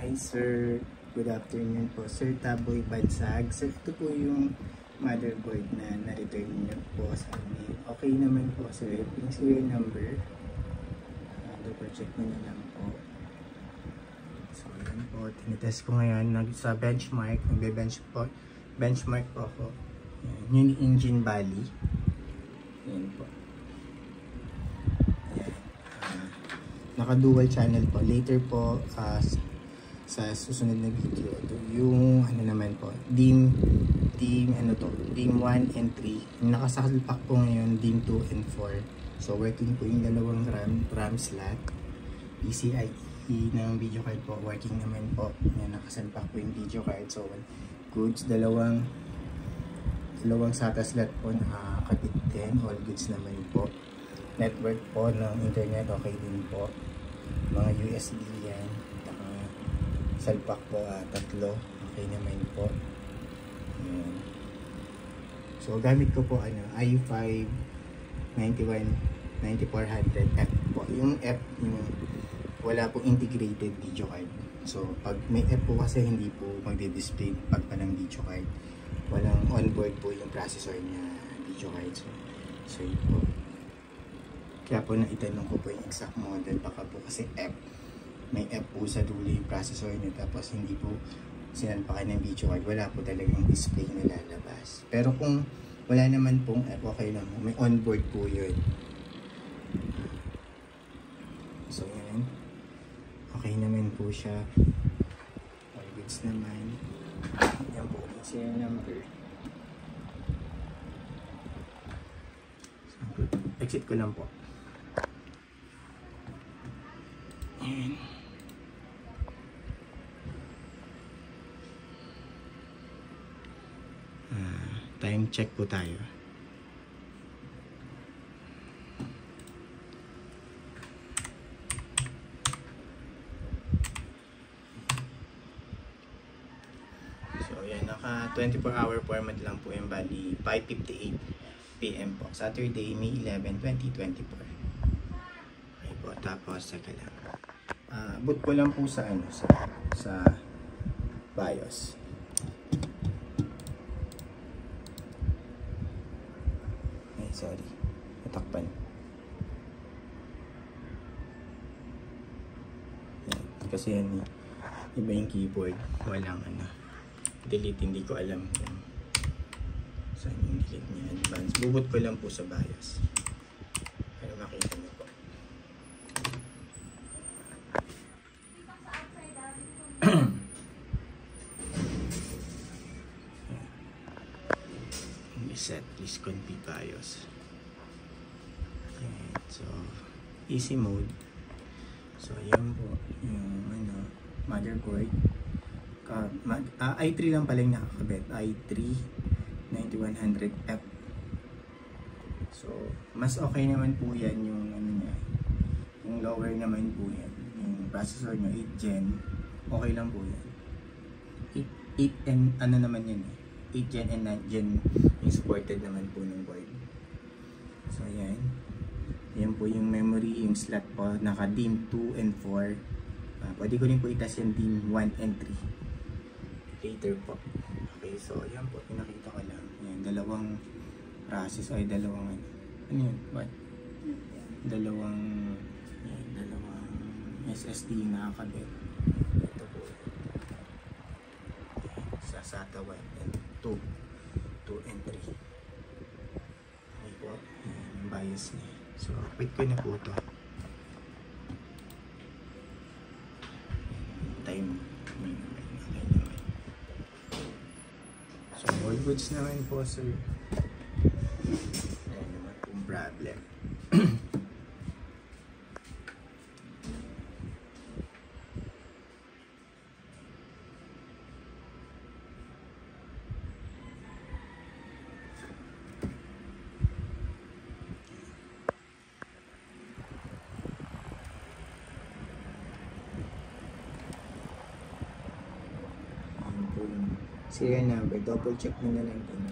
Hi sir, good afternoon po. Sir Taboy Bansag. Sir, ito po yung motherboard na na-return niyo po sa amin. Okay naman po sir. Yung serial number. Double check mo na lang po. So yan po. Tinitest ko ngayon. Sa benchmark. Benchmark po ako. Yan. Yung engine bali. Yan po. Yan. Naka-dual channel po. Later po, sa susunod na video, yung ano naman po, DIMM 1 and 3. Nakasakalpak po ngayon DIMM 2 and 4. So working po yung dalawang RAM slot. PCIe ng video card po, working naman po. Yan, nakasalpak po yung video card. So goods, dalawang SATA slot po nakakabit din. All goods naman po. Network po ng internet, okay din po. Mga USB yan. Salpak po, 3. Okay naman po. Ayan. So gamit ko po i5 9400F po. Yung F, wala po integrated video card. So pag may F po kasi hindi po magdi-display pag pa ng video card. Walang onboard po yung processor niya video card. So yun po. Kaya po naitanong ko po yung exact model, baka po kasi F, may F po sa dulo yung processor niya, tapos hindi po sinalpakan ng video card, wala po talagang display na lalabas. Pero kung wala naman pong F, okay lang, may onboard po yun. So yan, okay naman po siya. All goods naman. Yan po yung serial number. So, exit ko lang po. Ayan. Time check po tayo. So yan, naka 24-hour format lang po yung bali 5:58 PM po. Saturday, May 11, 2024. Okay po, tapos saka lang. Boot ko lang po sa sa BIOS. Sorry, natakpan. Yan. Kasi yan, iba yung keyboard, walang delete, hindi ko alam kung saan yung delete niya. Advance, bubot ko lang po sa BIOS para makita niyo po. Reset, please config BIOS. Okay, so easy mode. So yan po yung motherboard. i3 lang pala yung nakakabit, i3 9100F. So mas okay naman po yan yung niya, yung lower naman po yan, yung processor nyo 8 gen, okay lang po yan. 8 and naman yan 8 gen and 9 gen yung supported naman po ng board. So yan, yan po yung memory, yung slot po naka DIMM 2 and 4. Pwede ko rin po itas yung DIMM 1 and 3 later po. Okay, so yan po, pinakita ko lang yan, dalawang process ay dalawang what? Dalawang SSD nakakabit. Ito po sa SATA 1 and 2 and 3. Okay po, yung BIOS niya. So quit ko na po ito. Time. Okay naman. So all goods naman po sir. Ayan naman pong problem. Serial number, double check mo na lang din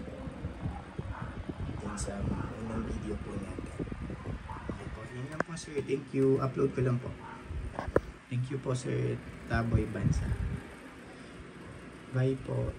sa unang video po natin. Okay po, yun lang po sir, thank you, upload ko lang po. Thank you po Sir Taboy Bansa. Bye po.